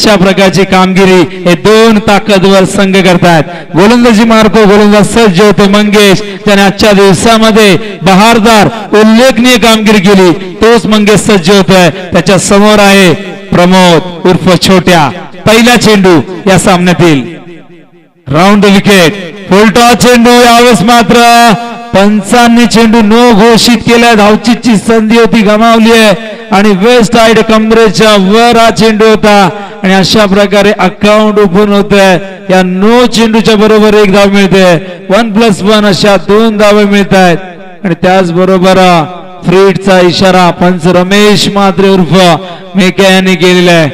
अशा प्रकारची कामगिरी हे दोन ताकदवर संघ करतात. गोलंदाजी मार्को गोलंदाज सज्ज होते मंगेश, त्याने आजच्या दिवसामध्ये बहारदार उल्लेखनीय कामगिरी केली. तोच मंगेश सज्ज होतोय. त्याच्या समोर आहे प्रमोद उर्फ छोट्या. पहिला चेंडू या सामन्यातील राऊंड द विकेट. फुलटॉस चेंडू. यावेळेस मात्र पंचांनी चेंडू नो घोषित केलाय. धावचीची संधी होती, गमावली आहे आणि वेस्ट साइड कमरेच्या वर हा चेंडू होता आणि अशा प्रकारे अकाउंट ओपन होत आहे. या नो चेंडूच्या बरोबर एक धाव मिळते. 1+1 अशा 2 धावा मिळत आहेत आणि त्याचबरोबर फ्रीडचा इशारा पंच रमेश म्हात्रे उर्फ मेका यांनी केलेला आहे.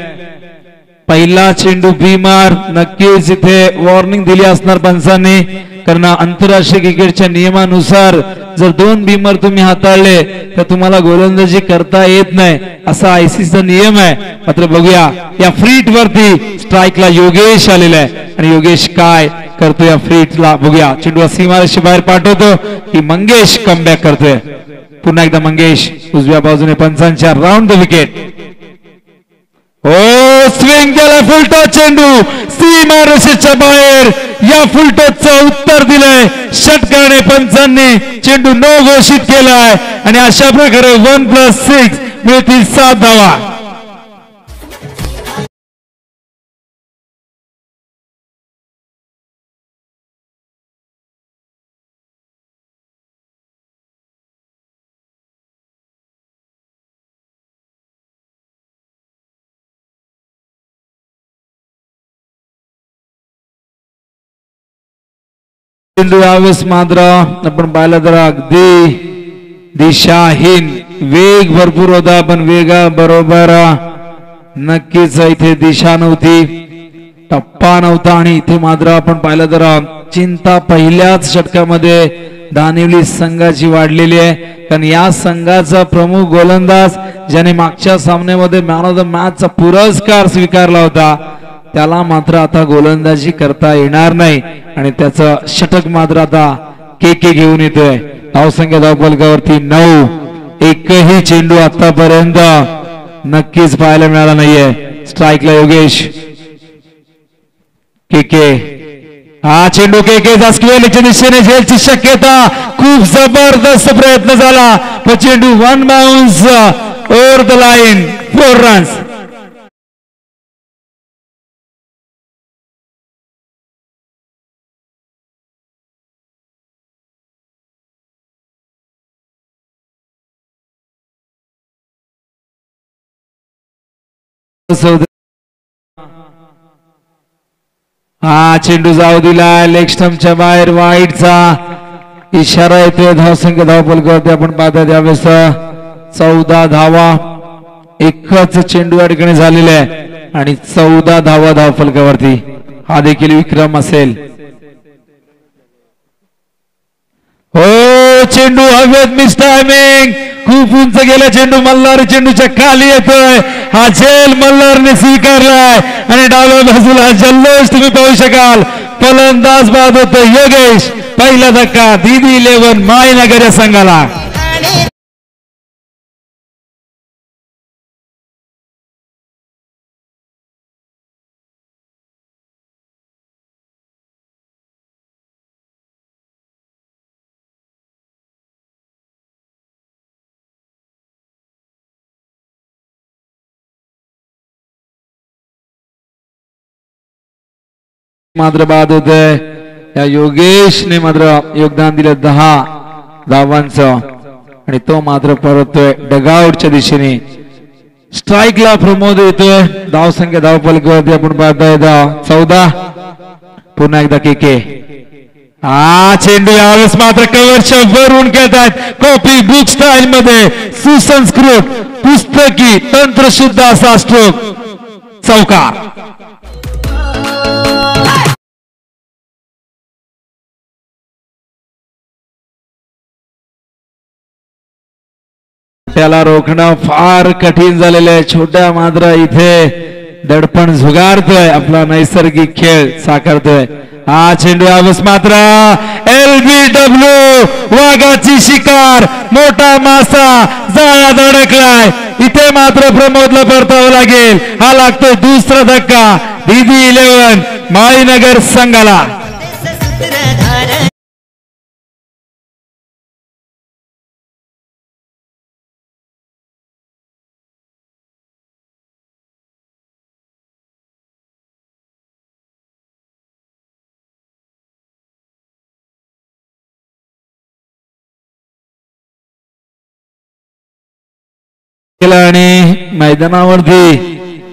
पहिला चेंडू बीमार. नक्कीच इथे वॉर्निंग दिली असणार पंचांनी, कारण आंतरराष्ट्रीय क्रिकेटच्या नियमानुसार जर 2 बीमार तुम्ही हाताळले तर तुम्हाला गोलंदाजी करता येत नाही, असा आयसीसीचा नियम आहे. मात्र बघूया या फ्रीट वरती स्ट्राईकला योगेश आलेला आहे आणि योगेश काय करतो या फ्रीटला बघूया. चेंडू सीमारेषे बाहेर पाठवतो की मंगेश कमबॅक करतोय. पुन्हा एकदा मंगेश उजव्या बाजूने पंचांच्या राऊंड द विकेट. ओ स्विंग केला फुलटॉस चेंडू सीमारेषेच्या बाहेर. या फुलटॉसचं उत्तर दिलंय षटकाने. पंचांनी चेंडू नो घोषित केलाय आणि अशा प्रकारे 1+6 मिळतील 7 धावा. चेंडू यावेळेस मात्र आपण पाहिलं तर अगदी दिशाहीन. वेग भरपूर होता पण वेगा बरोबर नक्कीच इथे दिशा नव्हती, टप्पा नव्हता आणि इथे मात्र आपण पाहिलं तर चिंता पहिल्याच षटकामध्ये दानिवली संघाची वाढलेली आहे. कारण या संघाचा प्रमुख गोलंदाज ज्याने मागच्या सामन्यामध्ये मॅन ऑफ द मॅचचा पुरस्कार स्वीकारला होता त्याला मात्र आता गोलंदाजी करता येणार नाही आणि त्याचं षटक मात्र आता के घेऊन येतोय. धावसंख्या धावफलकावरती 9. एकही चेंडू आतापर्यंत नक्कीच पाहायला मिळाला नाहीये. स्ट्राईकला योगेश. के हा चेंडू के स्क्वेअरच्या दिशेने झेलची शक्यता. खूप जबरदस्त प्रयत्न झाला पण चेंडू 1 bounce over the line. 4 runs. हा चेंडू जाऊ दिला लेग स्टंपच्या बाहेर. वाईडचा इशारा येतोय. धावसंख्या धावफलकावरती आपण पाहतात यावेळेस 14 धावा. एकच चेंडू या ठिकाणी झालेला आहे आणि 14 धावा धावफलकावरती. हा देखील विक्रम असेल. हो चेंडू हवेत. Miss timing. खूप उंच गेला चेंडू. मल्हार चेंडूच्या खाली येतोय. हा झेल मल्हारने स्वीकारलाय आणि डाव्या बाजूला जल्लोष तुम्ही पाहू शकाल. फलंदाज बाद होतो योगेश. पहिला धक्का दीदी 11 मायनगर या संघाला. मात्र बाद होतोय. या योगेशने मात्र योगदान दिलं 10 धावांचं आणि तो मात्र परततोय डगआउटच्या दिशेने. स्ट्राईकला प्रमोद येतोय. धावसंख्या धावफलकावरती आपण पाहताय 14. पुन्हा एकदा के. हा चेंडू यावेळेस मात्र कव्हरच्या वरून खेळतायत. कॉपी बुक स्टाईल मध्ये सुसंस्कृत पुस्तकी तंत्रशुद्ध असा स्ट्रोक. चौकार. त्याला रोखणं फार कठीण झालेलं आहे. छोट्या मात्र इथे दडपण झुगारतोय. आपला नैसर्गिक खेळ साकारतोय. हा चेंडू यावेळेस मात्र LBW वाघाची शिकार, मोठा मासा जाळ्यात अडकलाय. इथे मात्र प्रमोदला परतावं लागेल. हा लागतोय दुसरा धक्का DD11 माळीनगर संघाला. आणि मैदानावरती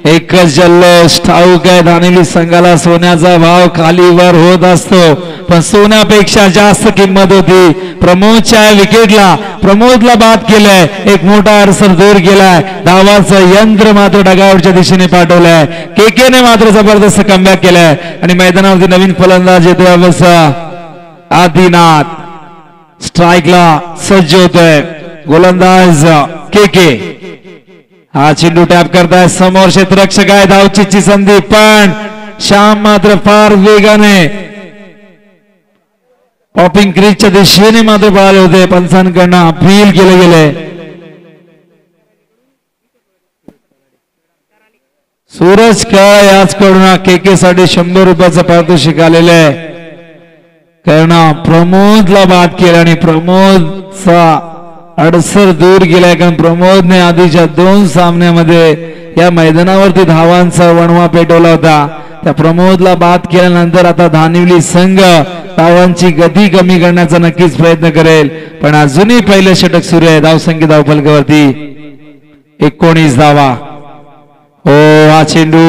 एकच जल्लोष. ठाऊक आहे दानिली संघाला सोन्याचा भाव खालीवर होत असतो, पण सोन्यापेक्षा जास्त किंमत होती प्रमोदच्या विकेटला. प्रमोदला बाद केलंय, एक मोठा अडसर दूर गेलाय. धावाचं यंत्र मात्र डगावरच्या दिशेने पाठवलंय. केकेने मात्र जबरदस्त कमबॅक केलाय आणि मैदानावरती नवीन फलंदाज येतोय अवस्था आदिनाथ. स्ट्राईकला सज्ज होतोय गोलंदाज केके. हा चेंडू टॅप करताय, समोर क्षेत्ररक्षक आहे, धावचीची संधी, पण श्याम मात्र फार वेगाने पॉपिंग क्रीजच्या दिशेने मात्र पळाले होते. पंचांकडनं अपील केले गेले. सूरज काळ याचकडून केके साठी 100 रुपयाचं पारितोषिक आलेलं आहे. कारण प्रमोदला बाद केला आणि प्रमोदचा अडसर दूर गेलाय. कारण प्रमोदने आधीच्या 2 सामन्यामध्ये या मैदानावरती धावांचा वणवा पेटवला होता. त्या प्रमोदला बाद केल्यानंतर आता धानिवली संघ धावांची गती कमी करण्याचा नक्कीच प्रयत्न करेल, पण अजूनही पहिले षटक सुरू आहे. धावसंख्या धावफलकावरती 19 धावा. हो, हा चेंडू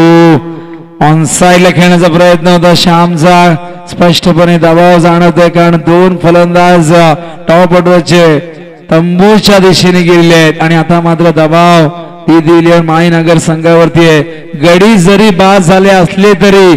ऑन साइडला खेळण्याचा प्रयत्न होता श्यामचा. स्पष्टपणे दबाव जाणवतोय, कारण 2 फलंदाज टॉप ऑर्डरचे तंबूच्या दिशेने गेलेले आहेत आणि आता मात्र दबाव DD11 माळीनगर संघावरती आहे. गडी जरी बाद झाले असले तरी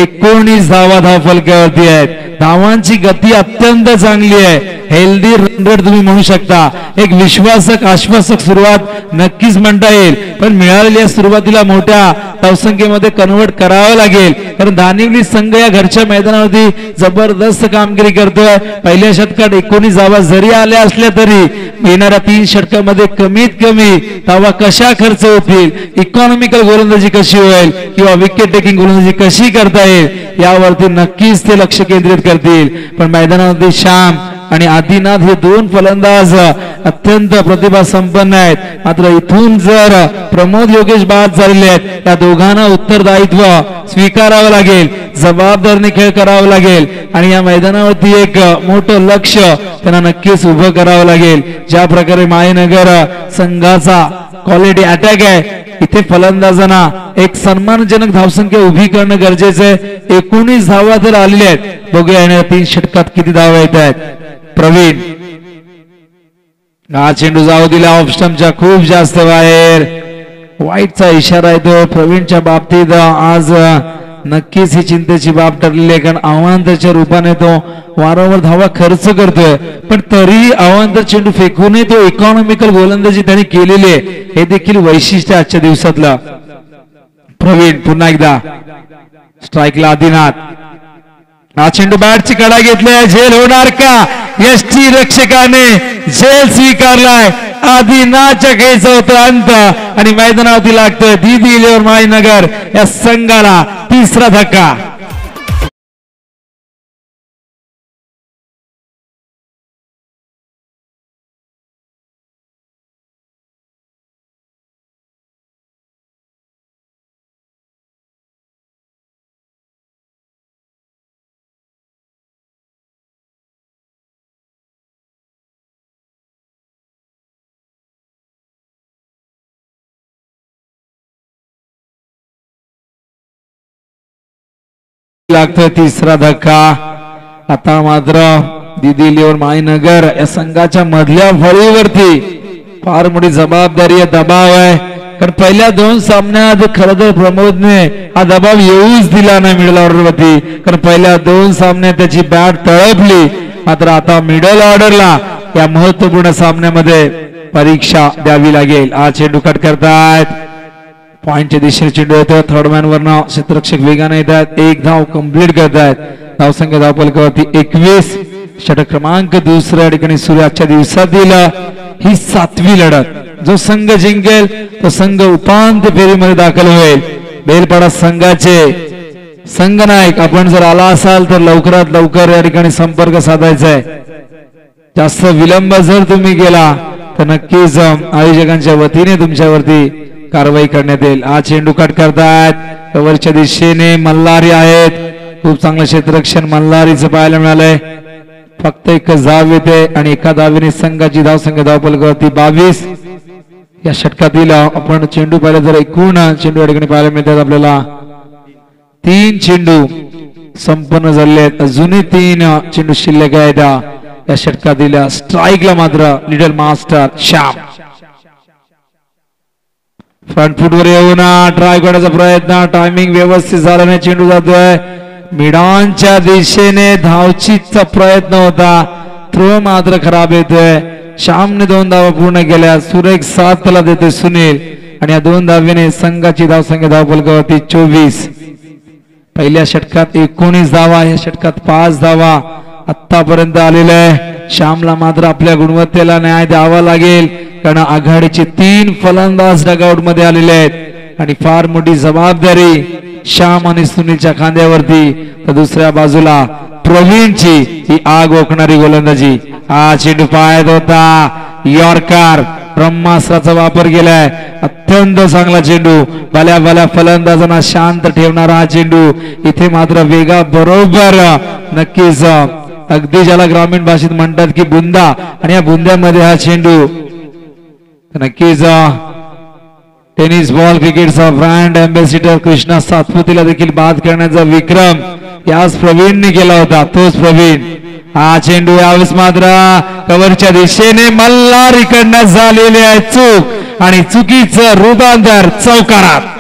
19 धावा धावफलकावरती आहेत. धावांची गती अत्यंत चांगली आहे. हेल्दी रन रेट तुम्ही म्हणू शकता. एक विश्वासक आश्वासक सुरुवात नक्कीच म्हणता येईल, पण मिळालेल्या सुरुवातीला मोठ्या धावसंख्येमध्ये कन्वर्ट करावं लागेल. कारण धानिवली संघ या घरच्या मैदानावरती जबरदस्त कामगिरी करतोय. पहिल्या षटकात 19 धावा जरी आल्या असल्या तरी येणाऱ्या 3 षटकामध्ये कमीत कमी धावा कशा खर्च होतील, इकॉनॉमिकल गोलंदाजी कशी होईल किंवा विकेट टेकिंग गोलंदाजी कशी करता येईल यावरती नक्कीच ते लक्ष केंद्रित करतील. पण मैदानावरती श्याम आणि आदिनाथ हे 2 फलंदाज अत्यंत प्रतिभा संपन्न आहेत. मात्र इथून जर प्रमोद योगेश बाद झालेले आहेत, या दोघांना उत्तरदायित्व स्वीकारावं लागेल, जबाबदारीने खेळ करावा लागेल आणि या मैदानावरती एक मोठं लक्ष त्यांना नक्कीच उभं करावं लागेल. ज्या प्रकारे माळीनगर संघाचा क्वालिटी अटॅक आहे, इथे फलंदाजांना एक सन्मानजनक धावसंख्या उभी करणं गरजेचं आहे. 19 धावा तर आलेल्या आहेत. बघूया येणाऱ्या 3 षटकात किती धावा येत आहेत. प्रवीण, हा चेंडू जाऊ दिला ऑफ स्टंपच्या खूप जास्त बाहेर. वाईटचा इशारा येतो. प्रवीणच्या बाबतीत आज नक्कीच ही चिंतेची बाब ठरलेली आहे, कारण अवांतरच्या रूपाने तो वारंवार धावा खर्च करतोय, पण तरी अवांतर चेंडू फेकूनही तो इकॉनॉमिकल गोलंदाजी त्यांनी केलेली आहे. हे देखील वैशिष्ट्य आजच्या दिवसातलं. प्रवीण पुन्हा एकदा स्ट्राईकला आदिनाथ. हा चेंडू बॅटची कडा घेतलाय. झेल होणार का? यष्टी रक्षकाने झेल स्वीकारलाय. आदिनाथच्या खेळचा होता अंत आणि मैदानावरती लागतोय DD11 माळीनगर या संघाला 3रा धक्का. लागतोय 3रा धक्का. आता मात्र DD11 माळीनगर या संघाच्या मधल्या फळीवरती फार मोठी जबाबदारी आहे, दबाव आहे. कारण पहिल्या 2 सामन्यात खरं तर प्रमोदने हा दबाव येऊच दिला नाही मिडल ऑर्डरवरती, कारण पहिल्या 2 सामन्यात त्याची बॅट तळपली. मात्र आता मिडल ऑर्डरला या महत्वपूर्ण सामन्यामध्ये परीक्षा द्यावी लागेल. हा चेंडू कट करतायत. पॉइंटच्या दिशेने चेंडू येतो. थर्ड मॅन वरनं क्षेत्ररक्षक वेगाने येतात. 1 धाव कंप्लीट करतायत. धावसंख्या धावफलकावरती 21. षटक क्रमांक दुसऱ्या ठिकाणी सुरू आजच्या दिवसातील ही 7वी लढत. जो संघ जिंकेल तो संघ उपांत्य फेरीमध्ये दाखल होईल. बेलपाडा संघाचे संघनायक आपण जर आला असाल तर लवकरात लवकर या ठिकाणी संपर्क साधायचा आहे. जास्त विलंब जर तुम्ही केला तर नक्कीच आयोजकांच्या वतीने तुमच्यावरती कारवाई करण्यात येईल. हा चेंडू कट करतायत वरच्या दिशेने मल्हारी आहेत. खूप चांगलं क्षेत्ररक्षण मल्हारीचं पाहायला मिळालंय. फक्त एक धाव येते आणि एका धावेने संघाची धावसंख्या धावफलकावरती 22. या षटकातील आपण चेंडू पाहिलं तर एकूण चेंडू या ठिकाणी पाहायला मिळतात आपल्याला 3 चेंडू संपन्न झाले आहेत. अजूनही 3 चेंडू शिल्लक आहेत. या षटकातील स्ट्राईकला मात्र लिटल मास्टर श्याम फ्रंट फुटवर येऊन ट्राय करण्याचा प्रयत्न. टायमिंग व्यवस्थित झाला नाही. चेंडू जातोय मिडानच्या दिशेने. धावचीचा प्रयत्न होता. थ्रो मात्र खराब येतोय. श्यामने 2 धावा पूर्ण केल्या. सुरेख 7 ला देते सुनील आणि या 2 धावेने संघाची धावसंख्या धावफलकावरती 24. पहिल्या षटकात 19 धावा. या षटकात 5 धावा आतापर्यंत आलेल्या आहे. श्यामला मात्र आपल्या गुणवत्तेला न्याय द्यावा लागेल कारण आघाडीचे 3 फलंदाज डगआउट मध्ये आलेले आहेत आणि फार मोठी जबाबदारी श्याम आणि सुनीलच्या खांद्यावरती. तर दुसऱ्या बाजूला प्रवीणची ही आग ओकणारी गोलंदाजी. हा चेंडू पाहत होता यॉर्कर ब्रह्मास्त्राचा वापर केलाय. अत्यंत चांगला चेंडू. भल्या फलंदाजांना शांत ठेवणारा हा चेंडू. इथे मात्र वेगा बरोबर नक्कीच अगदी ज्याला ग्रामीण भाषेत म्हणतात की बुंदा आणि या बुंद्यामध्ये हा चेंडू नक्कीच टेनिस बॉल क्रिकेटचा ब्रँड अँबॅसिडर कृष्णा सातपुतेला देखील बाद करण्याचा विक्रम याच प्रवीणने केला होता. तोच प्रवीण. हा चेंडू यावेळेस मात्र कव्हरच्या दिशेने मल्हारीकडनं झालेली आहे चूक आणि चुकीचं रूपांतर चौकारात.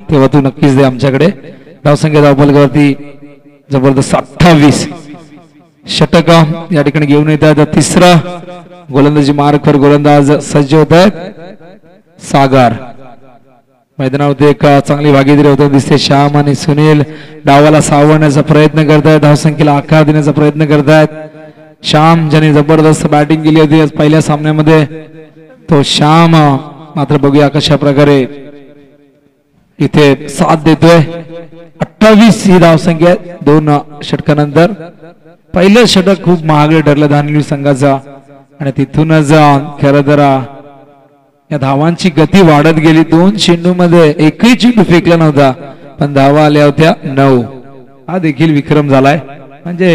तेव्हा तू नक्कीच दे आमच्याकडे. धावसंख्या धावफलकावरती जबरदस्त 28. षटक या ठिकाणी घेऊन येतात. तिसरा गोलंदाजी मार्कवर गोलंदाज सज्ज होत आहेत. सागर मैदानावरती एक चांगली भागीदारी होताना दिसते. श्याम आणि सुनील डावाला सावरण्याचा प्रयत्न करतायत. धावसंख्येला आकार देण्याचा प्रयत्न करतायत. श्याम ज्याने जबरदस्त बॅटिंग केली होती पहिल्या सामन्यामध्ये तो श्याम मात्र बघूया कशा प्रकारे इथे साथ देतोय. 28 ही धावसंख्या 2 षटकानंतर. पहिलं षटक खूप महागडे ठरलं धानवी संघाचा आणि तिथूनच खरं तर या धावांची गती वाढत गेली. 2 चेंडू मध्ये एकही चेंडू फेकला नव्हता पण धावा आल्या होत्या 9. हा देखील विक्रम झालाय. म्हणजे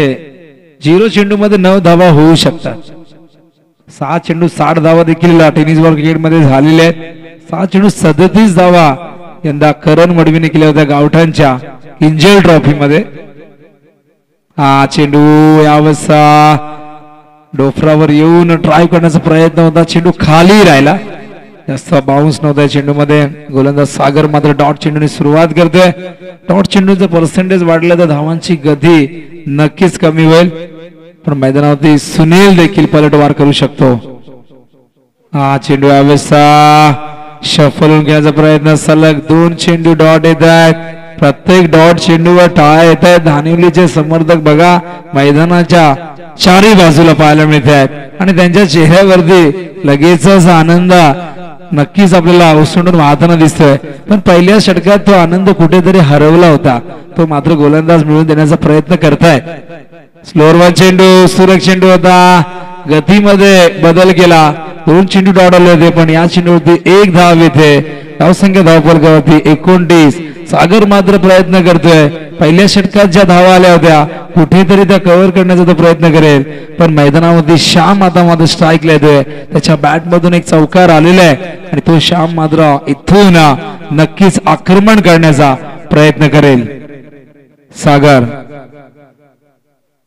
0 चेंडू मध्ये 9 धावा होऊ शकतात. 6 चेंडू 60 धावा देखील टेनिस बॉल क्रिकेट मध्ये झालेल्या आहेत. 6 चेंडू 37 धावा यंदा करण मडवीने केल्या होत्या गावठांच्या इंजल ट्रॉफी मध्ये. हा चेंडू यावेळेस डोफरावर येऊन ट्राय करण्याचा प्रयत्न होता. चेंडू खाली राहिला. जास्त बाउन्स नव्हता चेंडू मध्ये. गोलंदाज सागर मात्र डॉट चेंडूने सुरुवात करतोय. डॉट चेंडूचं पर्सेंटेज वाढलं तर धावांची गती नक्कीच कमी होईल. पण मैदानावरती सुनील देखील पलटवार करू शकतो. हा चेंडू यावेळेस शफल होऊन घ्यायचा प्रयत्न. सलग 2 चेंडू डॉट येत आहेत. प्रत्येक डॉट चेंडूवर टाळ्या येत आहेत. धानिवलीचे समर्थक बघा मैदानाच्या चारी बाजूला पाहायला मिळत आहेत आणि त्यांच्या चेहऱ्यावरती लगेचच आनंद नक्कीच आपल्याला ओसंडून वाहताना दिसतोय. पण पहिल्या षटकात तो आनंद कुठेतरी हरवला होता. तो मात्र गोलंदाज मिळवून देण्याचा प्रयत्न करतायत. स्लोअर चेंडू सुरक्षित चेंडू होता गतीमध्ये बदल केला 2 चेंडू डावले होते पण या चेंडूवरती 1 धाव येते धावसंख्या धावफलकावरती 29 सागर मात्र प्रयत्न करतोय पहिल्या षटकात ज्या धावा आल्या होत्या कुठेतरी त्या कव्हर करण्याचा तो प्रयत्न करेल पण मैदानामध्ये श्याम आता मात्र स्ट्राईक येतोय त्याच्या बॅट मधून एक चौकार आलेला आहे आणि तो श्याम मात्र इथून नक्कीच आक्रमण करण्याचा प्रयत्न करेल सागर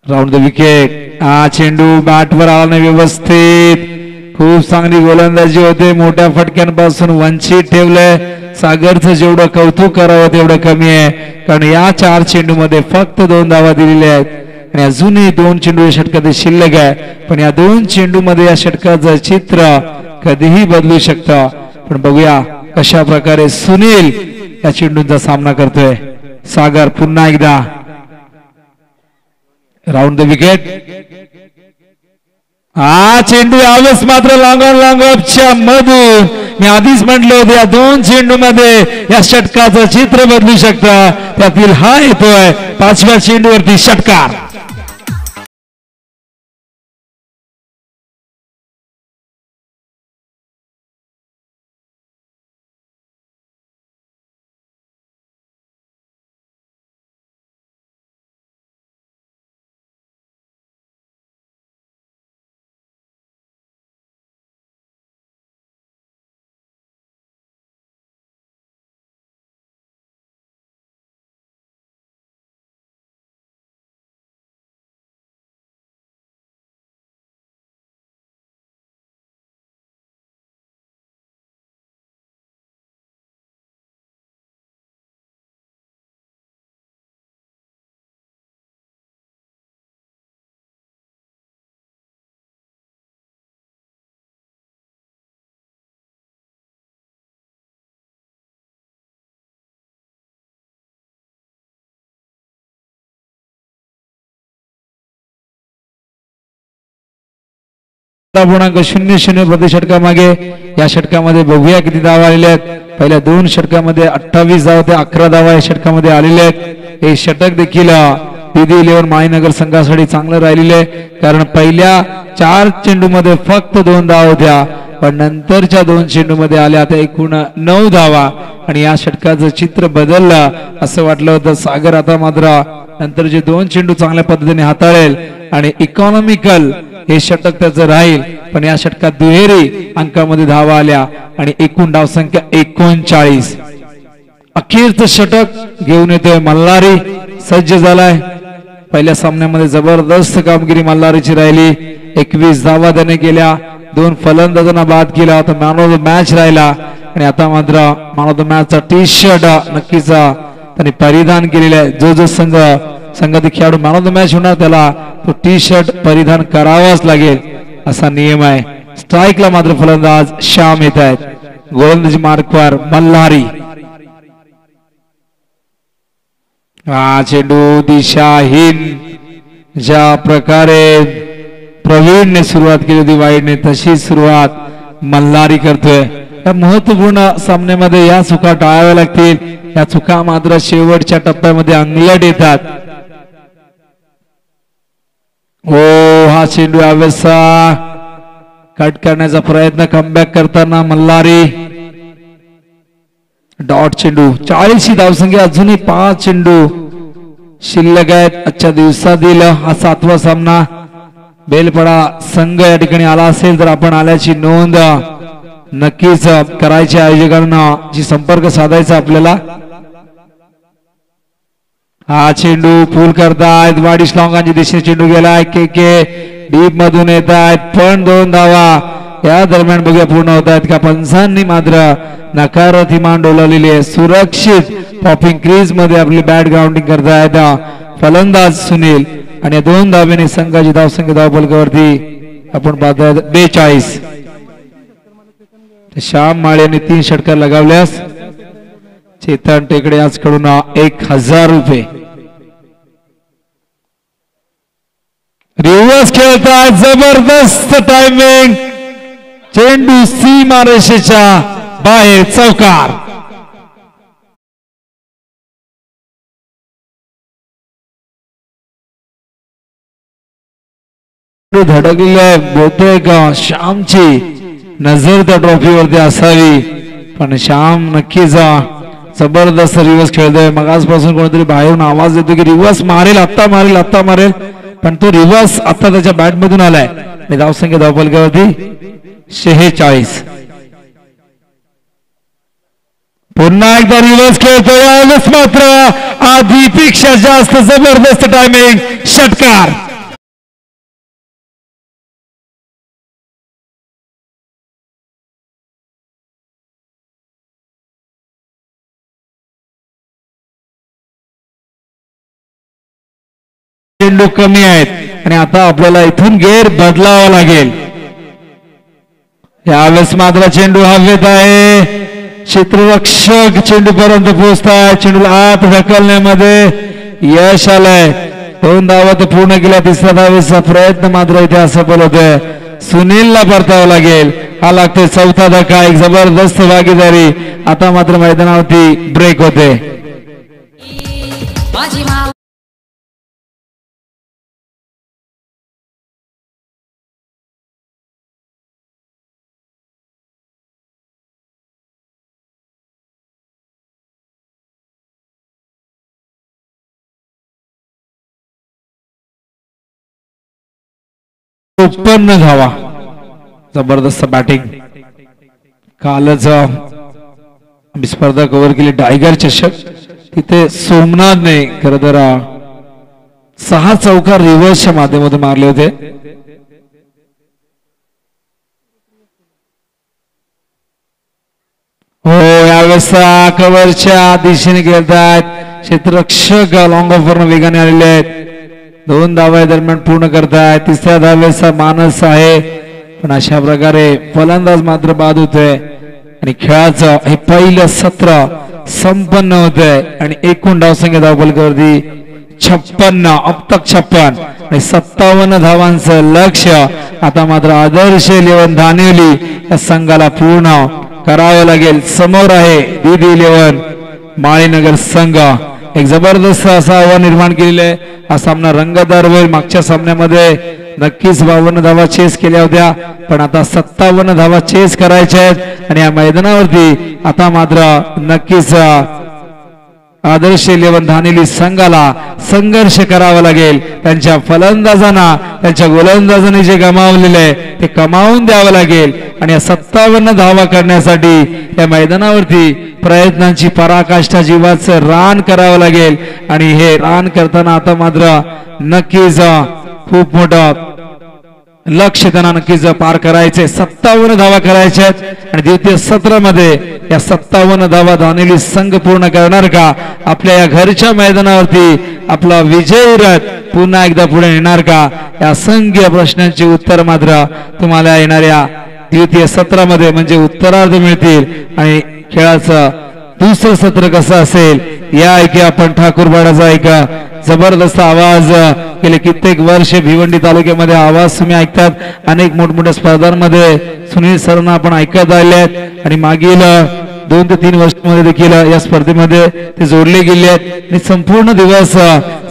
राऊंड द विकेट हा चेंडू बॅटवर आला नाही व्यवस्थित खूप चांगली गोलंदाजी होते मोठ्या फटक्यांपासून वंचित ठेवलंय सागरचं जेवढं कौतुक करावं तेवढं कमी आहे कारण या 4 चेंडू मध्ये फक्त 2 धावा दिलेल्या आहेत आणि अजूनही 2 चेंडू या षटकात शिल्लक आहे पण या 2 चेंडू मध्ये या षटकाचं चित्र कधीही बदलू शकतं पण बघूया कशा प्रकारे सुनील या चेंडूंचा सामना करतोय सागर पुन्हा एकदा राऊंड द विकेट हा चेंडू यावेळेस मात्र लॉंग ऑफच्या मधून मी आधीच म्हटलं होतं या 2 चेंडू मध्ये या षटकाचं चित्र बदलू शकतं त्यातील हा येतोय 5व्या चेंडूवरती षटकार .00 प्रति षटकामागे या षटकामध्ये बघूया किती धावा आलेल्या आहेत पहिल्या 2 षटकामध्ये 28 धावा ते 11 धावा या षटकामध्ये आलेल्या आहेत हे षटक देखील DD11 माहीनगर संघासाठी चांगलं राहिलेलं आहे कारण पहिल्या 4 चेंडू मध्ये फक्त 2 धावा होत्या पण नंतरच्या 2 चेंडू मध्ये आल्या आता एकूण 9 धावा आणि या षटकाचं चित्र बदललं असं वाटलं होतं सागर आता मात्र नंतर जे 2 चेंडू चांगल्या पद्धतीने हाताळेल आणि इकॉनॉमिकल हे षटक त्याचं राहील पण या षटकात दुहेरी अंकामध्ये धावा आल्या आणि एकूण धावसंख्या 39 अखेरचं षटक घेऊन येतोय मल्हारी सज्ज झालाय पहिल्या सामन्यामध्ये जबरदस्त कामगिरी मल्हारीची राहिली 21 धावा त्याने केल्या 2 फलंदाजांना बाद केला होता मॅन ऑफ द मॅच राहिला आणि आता मात्र मॅन ऑफ द मॅच चा टी शर्ट नक्कीच त्यांनी परिधान केलेला आहे जो संघातील खेळाडू मॅन ऑफ द मॅच होणार त्याला तो टी शर्ट परिधान करावाच लागेल असा नियम आहे स्ट्राईकला मात्र फलंदाज श्याम येत आहेत गोलंदाजी मार्कवर मल्हारी हा चेंडू दिशाहीन ज्या प्रकारे प्रवीणने सुरुवात केली होती वाईडने तशी सुरुवात मल्हारी करतोय या महत्वपूर्ण सामन्यामध्ये या चुका टाळाव्या लागतील या चुका मात्र शेवटच्या टप्प्यामध्ये अंगलट येतात हो हा चेंडू यावेळेस कट करण्याचा प्रयत्न कमबॅक करताना मल्हारी डॉट चेंडू 40 धावसंख्या अजूनही 5 चेंडू शिल्लक आहेत आजच्या दिवसातील हा 7वा सामना बेलपडा संघ या ठिकाणी आला असेल तर आपण आल्याची नोंद नक्कीच करायची आयोजकांना जी संपर्क साधायचा आपल्याला हा चेंडू पूल करतायत वाडिश लॉंगांच्या दिशेने चेंडू गेलाय के डीप मधून येत आहेत पण 2 धावा या दरम्यान बघूया पूर्ण होत आहेत का पंचांनी मात्र नकारार्थी मान डोलावलेली आहे सुरक्षित पॉपिंग क्रीज मध्ये आपली बॅट ग्राउंडिंग करतायत फलंदाज सुनील आणि 2 धावेने संघाची धावसंख्या धावफलकावरती आपण पाहतोय 42 श्याम माळेने 3 षटकार लगावल्यास चेतन टेकडे आज कडून 1000 रुपये रिव्हर्स खेळतात जबरदस्त टायमिंग चेंडू सीमारेषेच्या बाहेर चौकार धडकलेला बहुतेक श्यामची नजर त्या ट्रॉफीवरती असावी, पण श्याम नक्कीच जबरदस्त रिवर्स खेळतोय. मगासपासून कोणीतरी बाहेरून आवाज येतो की रिवर्स मारेल, आत्ता मारेल, आत्ता मारेल, पण तो रिवर्स आता त्याच्या बॅट मधून आलाय. धावसंख्या धावफलकावरती 46. पुन्हा एकदा रिवर्स खेळतोय. यावेळेस मात्र आधीपेक्षा जास्त जबरदस्त टायमिंग, षटकार. चेंडू कमी आहेत आणि आता आपल्याला इथून गेअर बदलावा लागेल. यावेळेस मात्र चेंडू हवेत आहे. क्षेत्ररक्षक चेंडू पर्यंत पोहोचताय. चेंडूला आत ढकलण्यामध्ये यश आलंय. 2 धावा तर पूर्ण केल्या. 3ऱ्या धावेचा प्रयत्न मात्र इथे असफल होतोय. सुनीलला परतावं लागेल. हा लागतोय 4था धक्का. एक जबरदस्त भागीदारी. आता मात्र मैदानावरती ब्रेक होते. उत्पन्न धावा. जबरदस्त बॅटिंग. कालच स्पर्धा कव्हर केली टायगर चषक. तिथे सोमनाथने खरं तर 6 चौकार रिव्हर्सच्या माध्यमातून मारले होते. हो, यावेळेस कव्हरच्या दिशेने खेळतायत. क्षेत्ररक्षक लॉंग ऑफर वेगाने आलेले आहेत. 2 धावा दरम्यान पूर्ण करताय. 3ऱ्या धावेचा मानस आहे, पण अशा प्रकारे फलंदाज मात्र बाद होतोय आणि खेळाचं हे पहिलं सत्र संपन्न होतंय. आणि एकूण धावसंख्या धावफलकावरती 56, अब तक 56 आणि 57 धावांचं लक्ष्य आता मात्र आदर्श 11 धानिवली या संघाला पूर्ण करावं लागेल. समोर आहे DD 11 माळीनगर संघ. एक जबरदस्त असं आव्हान निर्माण केलेलं आहे. हा सामना रंगतदार होईल. मागच्या सामन्यामध्ये नक्कीच 52 धावा चेस केल्या होत्या, पण आता 57 धावा चेस करायच्या आहेत. आणि या मैदानावरती आता मात्र नक्कीच आदर्श 11 धानिवली संघाला संघर्ष करावा लागेल. त्यांच्या फलंदाजांना त्यांच्या गोलंदाजांनी जे गमावलेले आहे ते कमावून द्यावं लागेल. आणि या 57 धावा करण्यासाठी या मैदानावरती प्रयत्नांची पराकाष्ठा जीवाचं रान करावं लागेल. आणि हे रान करताना आता मात्र नक्कीच खूप मोठं लक्ष्य त्यांना नक्कीच पार करायचे. 57 धावा करायच्या आहेत आणि द्वितीय सत्रामध्ये या 57 धावा धानिवली संघ पूर्ण करणार का? आपल्या या घरच्या मैदानावरती आपला विजयी रथ पुन्हा एकदा पुढे येणार का? या असंख्य प्रश्नांची उत्तर मात्र तुम्हाला येणाऱ्या द्वितीय सत्रामध्ये म्हणजे उत्तरार्ध मिळतील. आणि खेळाचं दुसरं सत्र कसं असेल या ऐकी आपण ठाकूरपाड्याचा ऐका. जबरदस्त आवाज गेले कित्येक वर्ष भिवंडी तालुक्यामध्ये आवाज तुम्ही ऐकतात. अनेक मोठमोठ्या स्पर्धांमध्ये सुनील सरांना आपण ऐकत आले आहेत आणि मागील 2 ते 3 वर्षांमध्ये देखील या स्पर्धेमध्ये ते जोडले गेले आहेत. आणि संपूर्ण दिवस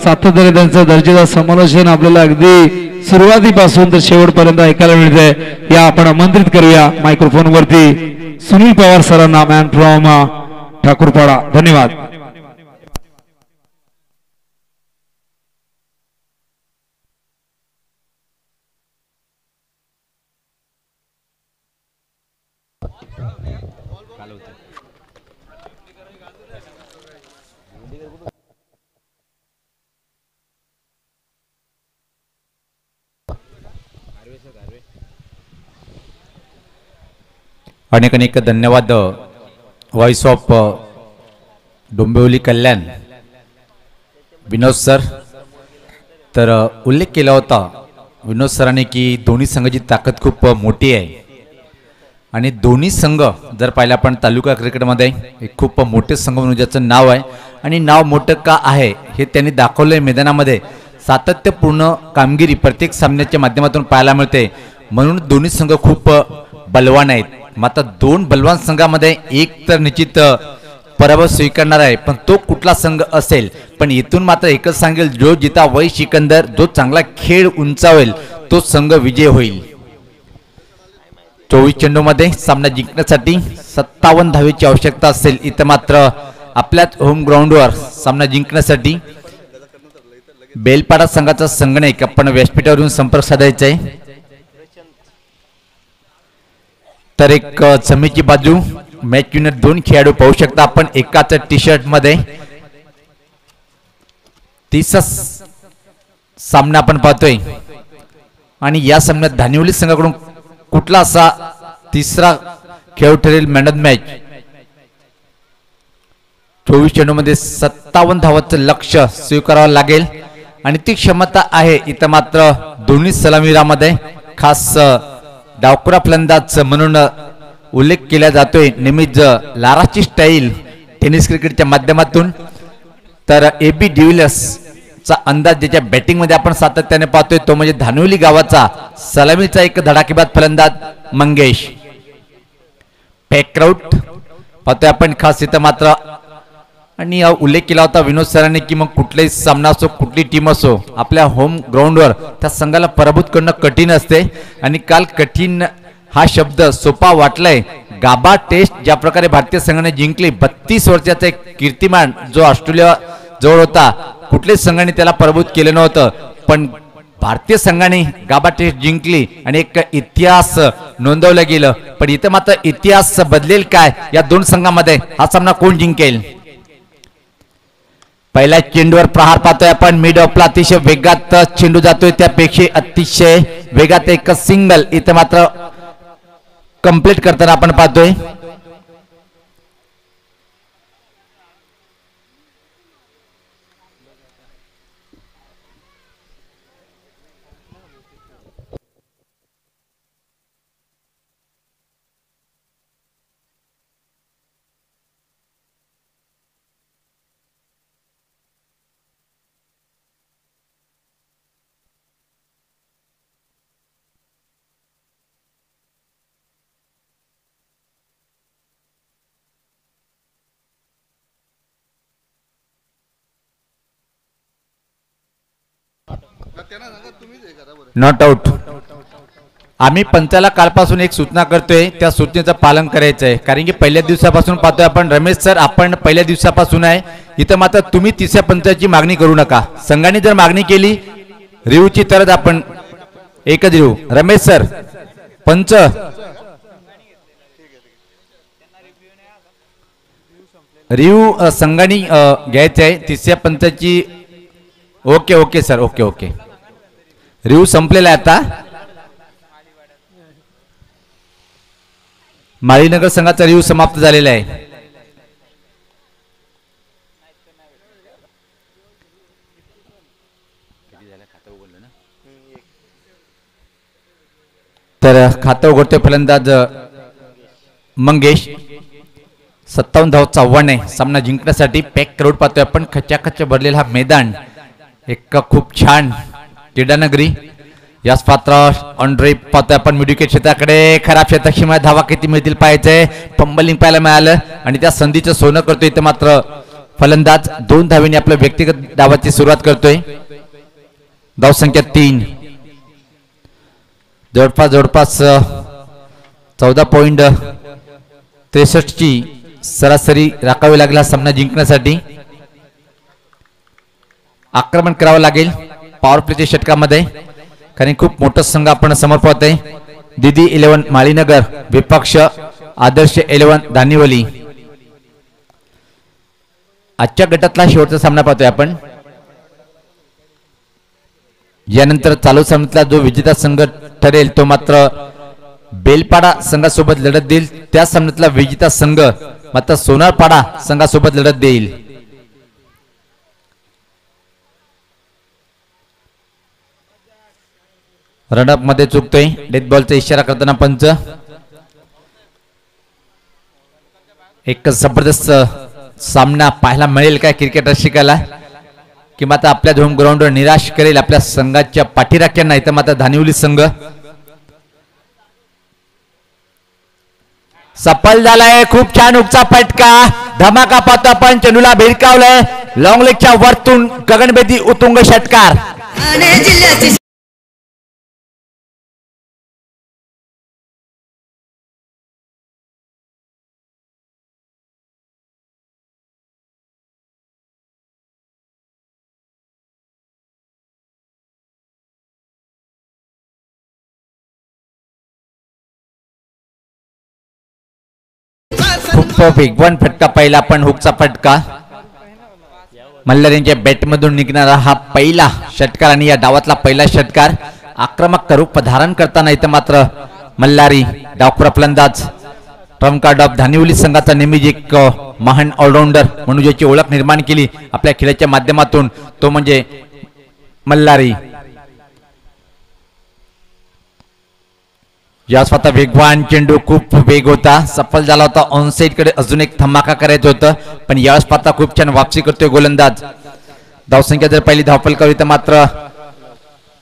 सातत्याने त्यांचं दर्जेदार समालोचन आपल्याला अगदी सुरुवातीपासून तर शेवटपर्यंत ऐकायला मिळते. या आपण आमंत्रित करूया मायक्रोफोन वरती सुनील पवार सरांना, मॅन फ्रॉम ठाकूरपाडा. धन्यवाद. अनेक अनेक धन्यवाद. Voice of Dombivli Kalyan Vinod sir. तर उल्लेख केला होता विनोद सरांनी की दोन्ही संघाची ताकद खूप मोठी आहे आणि दोन्ही संघ जर पाहिलं आपण तालुका क्रिकेटमध्ये एक खूप मोठे संघ म्हणून ज्याचं नाव आहे. आणि नाव मोठं का आहे हे त्यांनी दाखवलंय. मैदानामध्ये सातत्यपूर्ण कामगिरी प्रत्येक सामन्याच्या माध्यमातून पाहायला मिळते. म्हणून दोन्ही संघ खूप बलवान आहेत. मात्र 2 बलवान संघामध्ये एक तर निश्चित पराभव स्वीकारणार आहे, पण तो कुठला संघ असेल. पण इथून मात्र एकच सांगेल, जो जिता वही सिकंदर, जो चांगला खेळ उंचावेल तो संघ विजय होईल. 24 चेंडूमध्ये सामना जिंकण्यासाठी 57 धावेची आवश्यकता असेल. इथं मात्र आपल्याच होम ग्राउंडवर सामना जिंकण्यासाठी बेलपाडा संघाचा संगणक आपण व्यासपीठावरून संपर्क साधायचा आहे. तर एक जमेची बाजू मॅच विनर 2 खेळाडू पाहू शकता आपण एकाच टी शर्ट मध्ये. 30 सामना आपण पाहतोय आणि या सामन्यात धानिवली संघाकडून कुठला असा तिसरा खेळ ठरेल मॅन ऑफ मॅच. 24 चेंडूमध्ये 57 धावांचं लक्ष्य स्वीकारावं लागेल आणि ती क्षमता आहे. इथं मात्र दोन्ही सलामीरामध्ये खास डावखुरा फलंदाज म्हणून उल्लेख केला जातोय नेहमीच लाराची स्टाईल टेनिस क्रिकेटच्या माध्यमातून. तर AB डिव्हिलियर्स चा अंदाज ज्याच्या बॅटिंग मध्ये आपण सातत्याने पाहतोय तो म्हणजे धानिवली गावाचा सलामीचा एक धडाकेबाज फलंदाज मंगेश. पॅकआउट पाहतोय आपण खास इथं मात्र आणि उल्लेख केला होता विनोद सरांनी की मग कुठलाही सामना असो कुठली टीम असो आपल्या होम ग्राउंडवर त्या संघाला पराभूत करणं कठीण असते. आणि काल कठीण हा शब्द सोपा वाटलाय. गाबा टेस्ट ज्या प्रकारे भारतीय संघाने जिंकली 32 वर्षाचा एक कीर्तिमान जो ऑस्ट्रेलिया जवळ होता कुठल्याच संघाने त्याला पराभूत केलं नव्हतं. पण भारतीय संघाने गाबा टेस्ट जिंकली आणि एक इतिहास नोंदवला गेलं. पण इथं मात्र इतिहास बदलेल काय या दोन संघांमध्ये हा सामना कोण जिंकेल. पहिल्या चेंडूवर प्रहार पाहतोय आपण मिड ऑफला अतिशय वेगात चेंडू जातोय त्यापेक्षा अतिशय वेगात एक सिंगल इथं मात्र कंप्लीट करताना आपण पाहतोय. Not out. आम्ही पंचाला कालपासून एक सूचना करतोय त्या सूचनेचं पालन करायचं आहे. कारण की पहिल्या दिवसापासून पाहतोय आपण रमेश सर आपण पहिल्या दिवसापासून आहे. इथं मात्र तुम्ही तिसऱ्या पंचाची मागणी करू नका. संघाने जर मागणी केली रिव्ह्यूची तरच आपण एकच रिव्ह्यू. रमेश सर पंच रिव्ह्यू संघाने घ्यायचे आहे तिसऱ्या पंचाची. Okay okay sir okay okay review संपलेला आहे आता. माळीनगर संघाचा रिव्ह्यू समाप्त झालेला आहे. तर खातं उघडतोय फलंदाज मंगेश. 57 धावांचं आव्हान आहे सामना जिंकण्यासाठी. पॅक करोड पाहतोय आपण खचाखच भरलेला हा मैदान एक खूप छान क्रीडानगरी. याच पात्रावर ऑनड्रे पाहतोय आपण मिडविकेट क्षेत्राकडे. खराब क्षेत्राक्षीमुळे धावा किती मिळतील पाहायचंय. फंबलिंग पाहायला मिळालं आणि त्या संधीचं सोनं करतोय. इथं मात्र फलंदाज 2 धावेने आपल्या व्यक्तिगत डावाची सुरुवात करतोय. धावसंख्या 3. जवळपास 14.63 ची सरासरी राखावी लागला सामना जिंकण्यासाठी. आक्रमण करावं लागेल पॉवर प्लेच्या षटकामध्ये कारण खूप मोठा संघ आपण समोर पाहतोय. दिदी 11 माळीनगर विपक्ष आदर्श 11 धानिवली. आजच्या गटातला शेवटचा सामना पाहतोय आपण. यानंतर चालू सामन्यातला जो विजेता संघ ठरेल तो मात्र बेलपाडा संघासोबत लढत देईल. त्या सामन्यातला विजेता संघ मात्र सोनारपाडा संघासोबत लढत देईल. रनअप मध्ये चुकतोय. डेथ बॉलचा इशारा करताना पंच. एक जबरदस्त सामना पाहायला मिळेल काय क्रिकेट रसिकाला की मात्र आपल्या होम ग्राउंडवर निराश करेल आपल्या संघाच्या पाठीराख्यांना. इथं मात्र धानिवली संघ सफल झालाय. खूप छान उगचा फटका धमाका पाहतो आपण. चेंडूला भिरकावलंय लॉंग लेगच्या वरतून गगनभेदी उतुंग षटकार. खूप वेगवान फटका पहिला पण हुकचा फटका मल्हार यांच्या बॅटमधून निघणारा हा पहिला षटकार आणि या डावातला पहिला षटकार आक्रमक रूप धारण करताना इथं मात्र मल्हारी डावखुरा फलंदाज ट्रम्प कार्ड ऑफ धानिवली संघाचा नेहमीच एक महान ऑलराऊंडर म्हणून ज्याची ओळख निर्माण केली आपल्या खेळाच्या माध्यमातून तो म्हणजे मल्हारी. या स्वतः वेगवान चेंडू खूप वेग होता सफल झाला होता ऑन साइड कडे अजून एक धमाका करायचं होतं पण यावेळेस पाहता खूप छान वापसी करतोय गोलंदाज. धावसंख्या जर पहिली धावफलकावर तर मात्र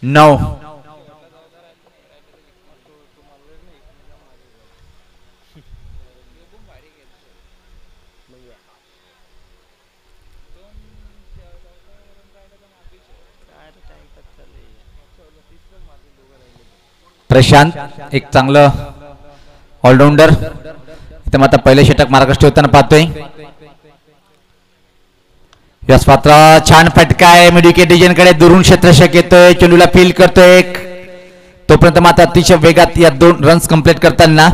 9. प्रशांत एक चांगलं ऑलराऊंडर इथं मात्र पहिले षटक महाराष्ट्र होताना पाहतोय. यश पात्र छान फटका आहे मिडविकेट डिझाईनकडे दुरून क्षेत्ररक्षक येतोय चेंडूला फील करतोय तोपर्यंत मात्र अतिशय वेगात या 2 रन्स कंप्लीट करताना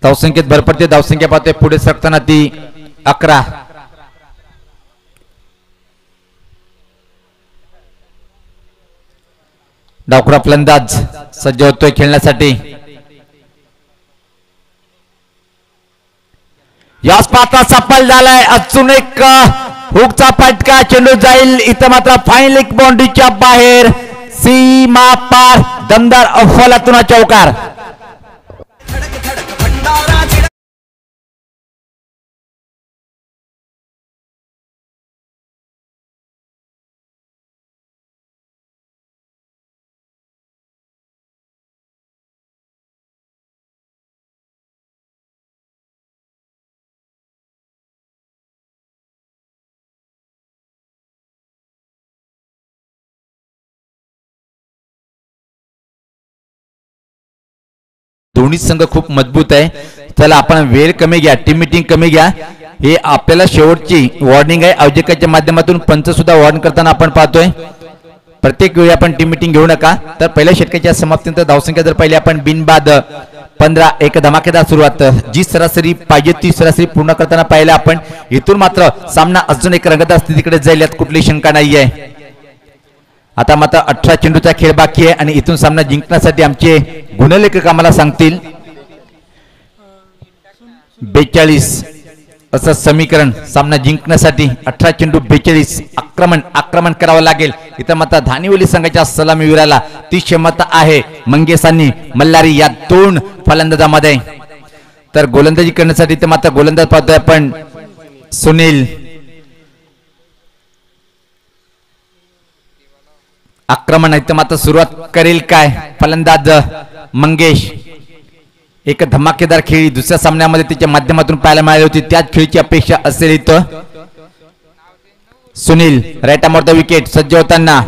धावसंख्येत भर पडते. धावसंख्या पाहतोय पुढे सरकताना ती 11. डावखुरा फलंदाज सज्ज होतोय खेळण्यासाठी. याच पात्र सफल झालाय अजून एक हुकचा फटका चेंडू जाईल इथं मात्र फाईन लेग बाउंड्रीच्या बाहेर सीमा पार दमदार अफलातून चौकार. दोन्ही संघ खूप मजबूत आहे. चला आपण वेळ कमी घ्या टीम मीटिंग कमी घ्या हे आपल्याला शेवटची वॉर्निंग आहे आयोजकाच्या माध्यमातून पंच सुद्धा वॉर्न करताना आपण पाहतोय प्रत्येक वेळी आपण टीम मीटिंग घेऊ नका. तर पहिल्या षटकाच्या समाप्तीनंतर धावसंख्या जर पाहिली आपण बिनबाद 15 एक धमाकेदार सुरुवात जी सरासरी पाहिजे ती सरासरी पूर्ण करताना पाहिलं आपण. इथून मात्र सामना अजून एक रंगतदार स्थितीकडे जाईल यात कुठली शंका नाहीये. आता मात्र 18 चेंडूचा खेळ बाकी आहे आणि इथून सामना जिंकण्यासाठी आमचे गुणलेखक आम्हाला सांगतील 42 असं समीकरण सामना जिंकण्यासाठी 18 चेंडू 42 आक्रमण करावं लागेल. इथं मात्र धानिवली संघाच्या सलामीवीराला ती क्षमता आहे मंगेशांनी मल्हारी या 2 फलंदाजामध्ये. तर गोलंदाजी करण्यासाठी इथं मात्र गोलंदाज पाहतोय आपण सुनील. आक्रमण इथं मात्र सुरुवात करेल काय फलंदाज मंगेश. एक धमाकेदार खेळी दुसऱ्या सामन्यामध्ये त्याच्या माध्यमातून पाहायला मिळाली होती त्याच खेळीची अपेक्षा असेल इथं. Sunil right arm of the wicket सज्ज होताना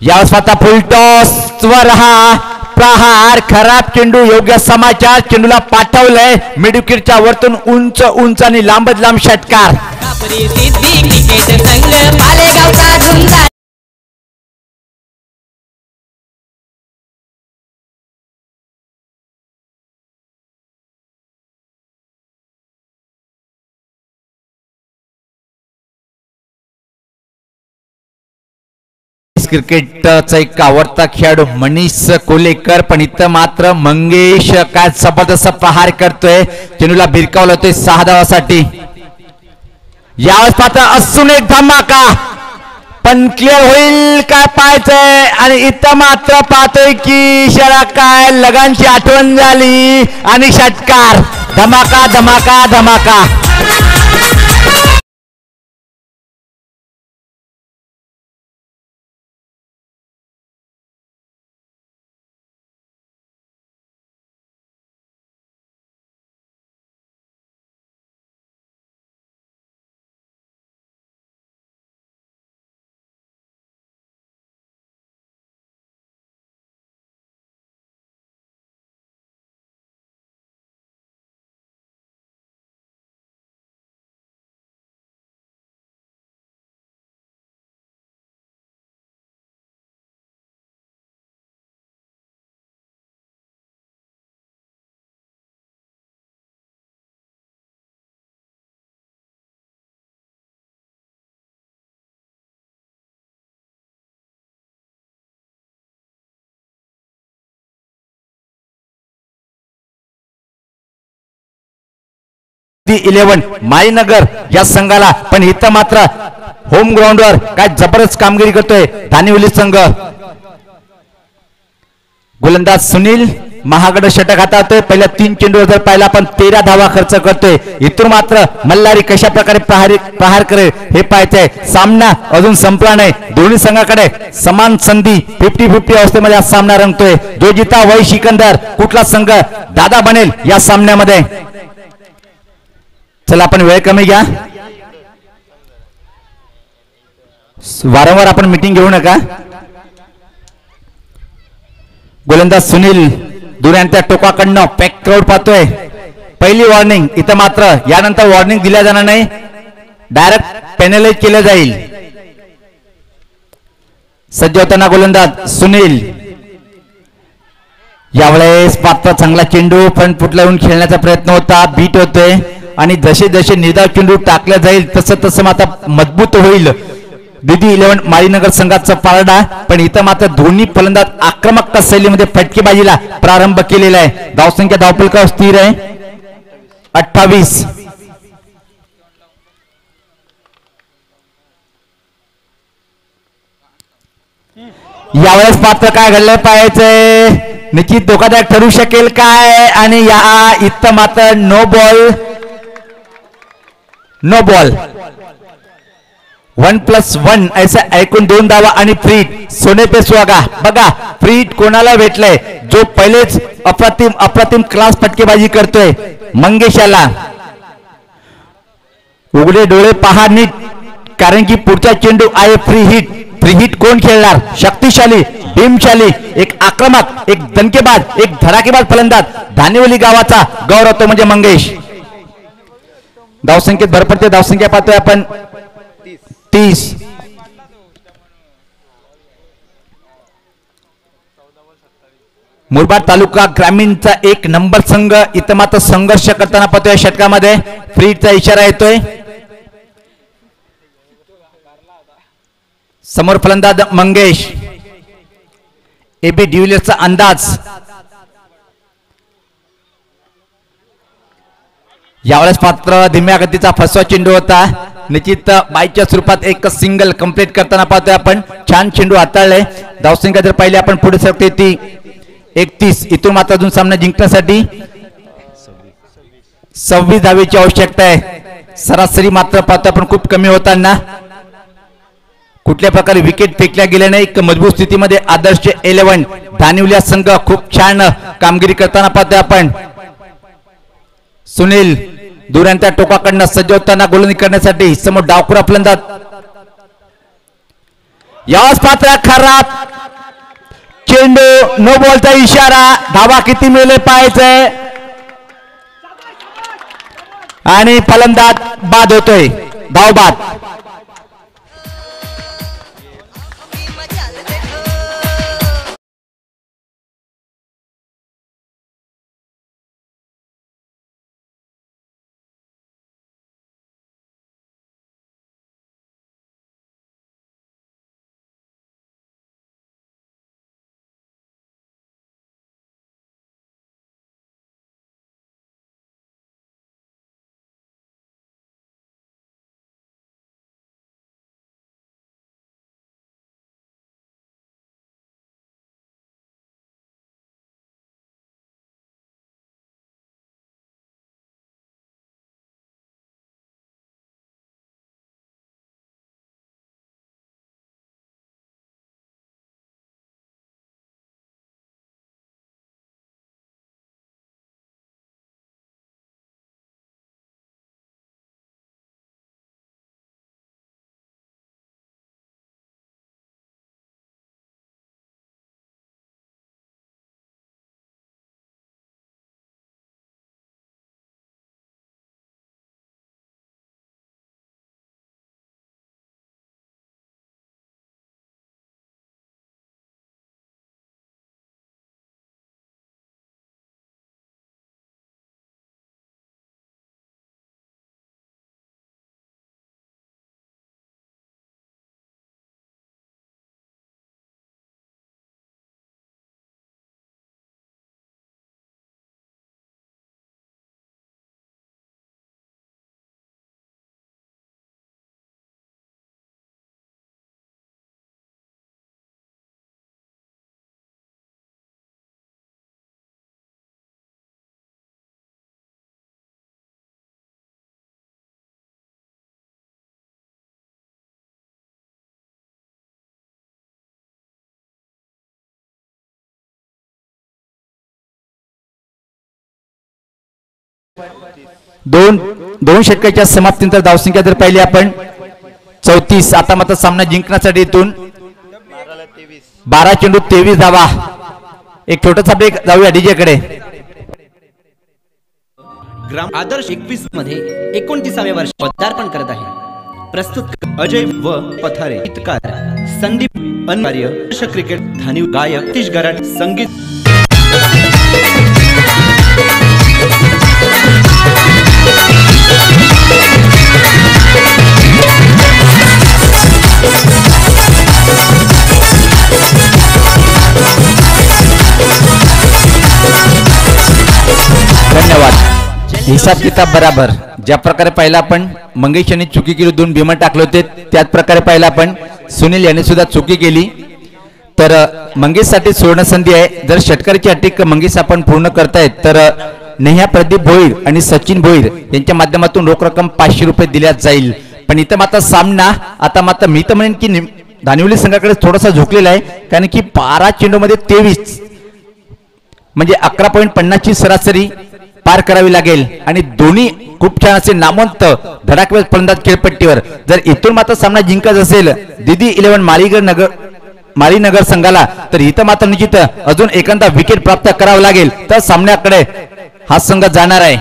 या स्वतः फुल टॉस वर हा प्रहार खराब चेंडू योग्य समाचार चेंडूला पाठवलंय मिड विकेटच्या वरतून उंच आणि लांबच लांब षटकार. क्रिकेटचा एक आवडता खेळाडू मनीष कोलेकर पण इथं मात्र मंगेश काय जबरदस्त प्रहार करतोय चेंडूला भिरकावलं होते 6 धावासाठी. यावेळेस मात्र अजून एक धमाका पण क्लिअर होईल काय पाहायचंय आणि इथं मात्र पाहतोय की शरा काय लगानची आठवण झाली आणि षटकार धमाका धमाका धमाका. विधी 11 माळीनगर या संघाला, पण इथं मात्र होम ग्राउंडवर काय जबरदस्त कामगिरी करतोय धानिवली संघ. गोलंदाज सुनील महागड षटक हाताळतोय. पहिल्या 3 चेंडूवर जर पाहिला आपण 13 धावा खर्च करतोय. इथून मात्र मल्हारी कशा प्रकारे प्रहार करेल हे पाहायचंय. सामना अजून संपला नाही. दोन्ही संघाकडे समान संधी 50-50 अवस्थेमध्ये हा सामना रंगतोय. जो जिता वही सिकंदर. कुठला संघ दादा बनेल या सामन्यामध्ये. चला आपण वेळ कमी घ्या. वारंवार आपण मीटिंग घेऊ नका. गोलंदाज सुनील दुऱ्यांच्या टोकाकडनं पॅक क्राउड पाहतोय. पहिली वॉर्निंग. इथं मात्र यानंतर वॉर्निंग दिल्या जाणार नाही, डायरेक्ट पेनलाइज केलं जाईल. सज्ज होताना गोलंदाज सुनील. यावेळेस पात्र चांगला चेंडू फ्रंट फुटला येऊन खेळण्याचा प्रयत्न होता. बीट होतोय आणि जसे जसे निर्धाव चेंडू टाकला जाईल तसं तसं आता मजबूत होईल विधी 11 माळीनगर संघाचा पारडा. पण इथं मात्र दोन्ही फलंदाज आक्रमक शैलीमध्ये फटकेबाजीला प्रारंभ केलेला आहे. धावसंख्या धावफलकावर स्थिर आहे 28. यावेळेस मात्र काय घडलं पाहायचंय. निश्चित धोकादायक ठरू शकेल काय. आणि या इथं मात्र नो बॉल. 1+1 ऐसा ऐकून 2 धावा आणि फ्रीट. सोने पे सुहागा. बघा फ्रीट कोणाला भेटलंय. जो पहिलेच अप्रतिम क्लास फटकेबाजी करतोय मंगेशाला. उघडे डोळे पहा नीट, कारण की पुढचा चेंडू आहे फ्री हिट. फ्री हिट कोण खेळणार. शक्तिशाली भीमशाली एक आक्रमक एक दणकेबाज एक धडाकेबाज फलंदाज धानिवली गावाचा गौरव तो म्हणजे मंगेश. धावसंख्येत भर पडते. धावसंख्या पाहतोय आपण 30. मुरबाड तालुका ग्रामीणचा 1 नंबर संघ इथं मात्र संघर्ष करताना पाहतोय. षटकामध्ये फ्रीटचा इशारा येतोय. समोर फलंदाज मंगेश. एबी डिव्हिलियर्सचा अंदाज. यावेळेस मात्र धीम्या गतीचा फसवा चेंडू होता. निश्चित बाईच्या स्वरूपात एक सिंगल कंप्लीट करताना पाहतोय आपण. छान चेंडू हाताळले. धावसंख्या जर पाहिली आपण पुढे सरकते ती 31. इथून मात्र अजून सामना जिंकण्यासाठी 26 धावेची आवश्यकता आहे. सरासरी मात्र पाहतोय आपण खूप कमी होताना. कुठल्या प्रकारे विकेट फेकल्या गेल्या नाही. एक मजबूत स्थितीमध्ये आदर्श 11 धानिवली संघ खूप छान कामगिरी करताना पाहतोय आपण. सुनील दुऱ्यांच्या टोकाकडनं सज्ज होताना गोलंदाजी करण्यासाठी समोर डावखुरा फलंदाज. याच पात्र खराब चेंडू. नो बॉलचा इशारा. धावा किती मिळले पाहायचंय. आणि फलंदाज बाद होतोय. धाव बाद. दोन दोन षटकाच्या समाप्तीनंतर धावसंख्या जर पाहिली आपण 34. आता मात्र सामना जिंकण्यासाठी इथून 12 चेंडू 23 धावा. एक छोटासा ब्रेक, जाऊया डीजे कडे. ग्राम आदर्श 21 मध्ये 29व्या वर्षी पदार्पण करत आहे. प्रस्तुत अजय व पथारे, गीतकार संदीप अन्वर्य, क्रिकेट धानी, गायक तीश गराट, संगीत. धन्यवाद. हिसाब किताब बराबर. ज्या प्रकारे पाहिला आपण मंगेश यांनी चुकी केली, 2 भीमा टाकले होते, त्याच प्रकारे पाहिला आपण सुनील यांनी सुद्धा चुकी केली. तर मंगेशसाठी सुवर्ण संधी आहे. जर षटकारीची अटीक मंगेश आपण पूर्ण करतायत तर नेहा प्रदीप भोईर आणि सचिन भोईर यांच्या माध्यमातून रोख रक्कम 500 रुपये दिल्या जाईल. पण इथं मात्र सामना आता मात्र मी तर म्हणेन की धानिवली संघाकडे थोडासा झुकलेला आहे, कारण की 12 चेंडूमध्ये 23 म्हणजे 11.50 ची सरासरी पार करावी लागेल. आणि दोन्ही खूप छान असे नामवंत धडाकेबाज फलंदाज खेळपट्टीवर. जर इथून मात्र सामना जिंकत असेल दिदी 11 माळीनगर संघाला, तर इथं मात्र निश्चित अजून एखादा विकेट प्राप्त करावं लागेल, तर सामन्याकडे हा संघ जाणार आहे.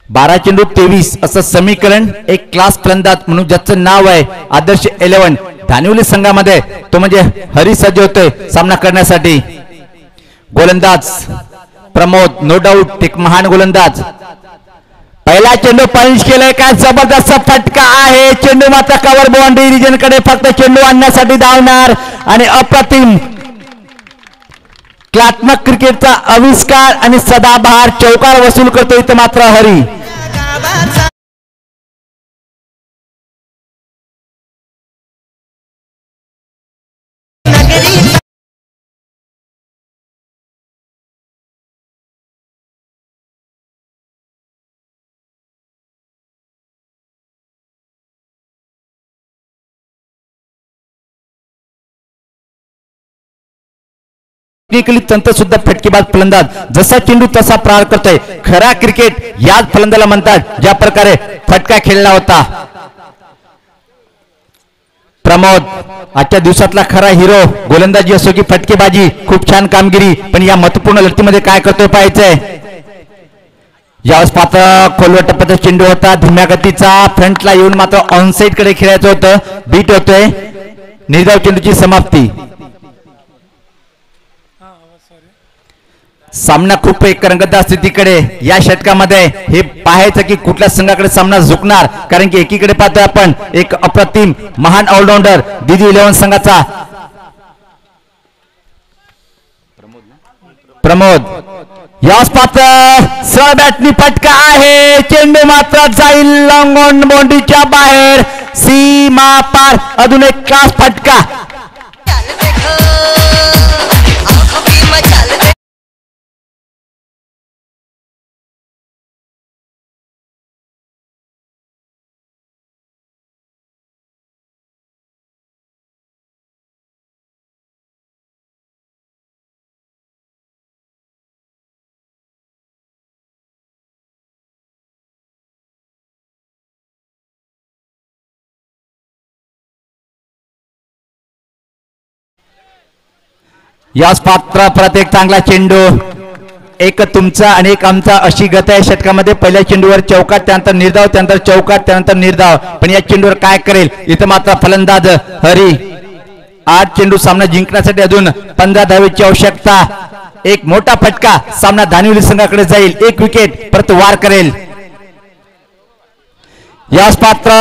12 चेंडू 23 असं समीकरण एक क्लास फलंदाज म्हणून ज्याचं नाव आहे आदर्श 11 धानिवली संघामध्ये, तो म्हणजे हरी सज्ज होतोय सामना करण्यासाठी. गोलंदाज प्रमोद, नो डाऊट एक महान गोलंदाज. पहिला चेंडू पंच केलाय, काय जबरदस्त फटका आहे. चेंडू मात्र कव्हर बाउंड्री रिजन कडे फक्त चेंडू आणण्यासाठी धावणार आणि अप्रतिम कलात्मक क्रिकेटचा आविष्कार आणि सदाबहार चौकार वसूल करतो इथं मात्र हरी. टेक्निकली तंत्र सुद्धा फटकेबाज फलंदाज, जसा चेंडू तसा प्रहार करतोय. खरा क्रिकेट याच फलंदाला म्हणतात, ज्या प्रकारे फटका खेळला होता. प्रमोद आजच्या दिवसातला खरा हिरो. गोलंदाजी असो की फटकेबाजी, खूप छान कामगिरी. पण या महत्वपूर्ण लढतीमध्ये काय करतोय पाहायचंय. यावेळेस पात्र खोलवर टप्प्याचा चेंडू होता, धीम्या गतीचा, फ्रंटला येऊन मात्र ऑनसाइड कडे खेळायचं होतं. बीट होतोय. निर्धाव चेंडूची समाप्ती. सामना खूप एक रंगतदार स्थितीकडे या षटकामध्ये हे पाहायचं की कुठल्या संघाकडे सामना झुकणार, कारण की एकीकडे पाहतोय आपण एक अप्रतिम महान ऑलराऊंडर दिदी 11 संघाचा प्रमोद. यास पात्र सरळ बॅटनी फटका आहे. चेंडू मात्र जाईल लॉंग ऑन बाउंड्रीच्या बाहेर, सीमा पार. अजून एक क्लास फटका. याच पात्र परत एक चांगला चेंडू. एक तुमचा आणि एक आमचा अशी गत आहे षटकामध्ये. पहिल्या चेंडूवर चौकात, त्यानंतर निर्धाव, त्यानंतर चौकात, त्यानंतर निर्धाव. पण या चेंडूवर काय करेल इथं मात्र फलंदाज हरी. 8 चेंडू सामना जिंकण्यासाठी अजून 15 धावेची आवश्यकता. एक मोठा फटका, सामना धानिवली संघाकडे जाईल. एक विकेट परत वार करेल. याच पात्र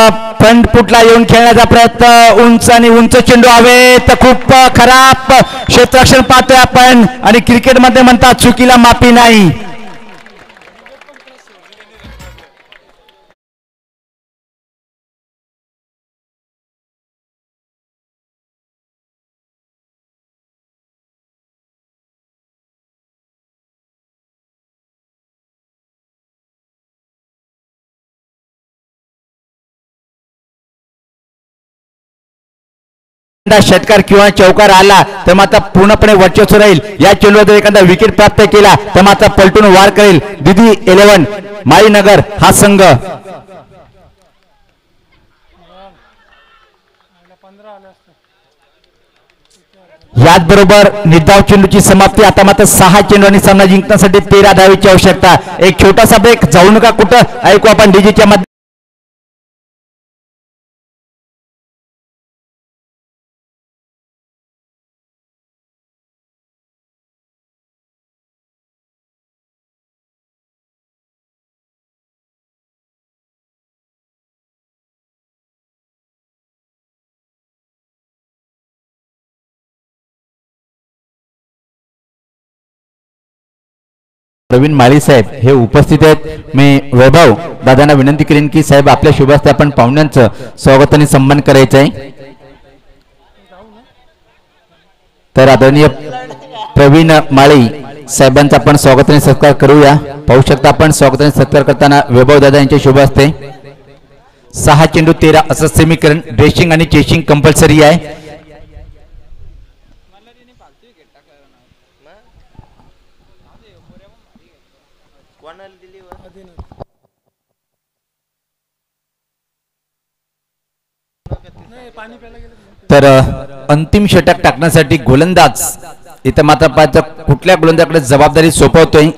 फ्रंट फुटला येऊन खेळण्याचा प्रयत्न. उंच आणि उंच चेंडू हवे तर खूप खराब क्षेत्ररक्षण पाहतोय आपण. आणि क्रिकेटमध्ये म्हणतात चुकीला माफी नाही. षटकार किंवा चौकार आला तर मात्र पूर्णपणे वर्चस्व राहील. या चेंडूवर जर एखादा विकेट प्राप्त केला तर मात्र पलटून वार करेल दिदी 11 माळीनगर हा संघ. याचबरोबर निर्धाव चेंडूची समाप्ती. आता मात्र 6 चेंडू आणि सामना जिंकण्यासाठी 13 धावेची आवश्यकता. एक छोटासा ब्रेक, जाऊ नका कुठं, ऐकू आपण डीजेच्या मध्ये. प्रवीण माळी साहेब हे उपस्थित आहेत. मी वैभव दादांना विनंती करेन की साहेब आपल्या शुभ हस्ते आपण पाहुण्यांचं स्वागत आणि सन्मान करायचं आहे. तर आदरणीय प्रवीण माळी साहेबांचा आपण स्वागत आणि सत्कार करूया. पाहू शकता आपण स्वागत आणि सत्कार करताना वैभव दादा यांच्या शुभ हस्ते 6 चेंडू 13 असं समीकरण. ड्रेसिंग आणि चेसिंग कंपल्सरी आहे. तर अंतिम षटक टाकण्यासाठी गोलंदाज इथं मात्र पाहता कुठल्या गोलंदाजाकडे जबाबदारी सोपवतोय.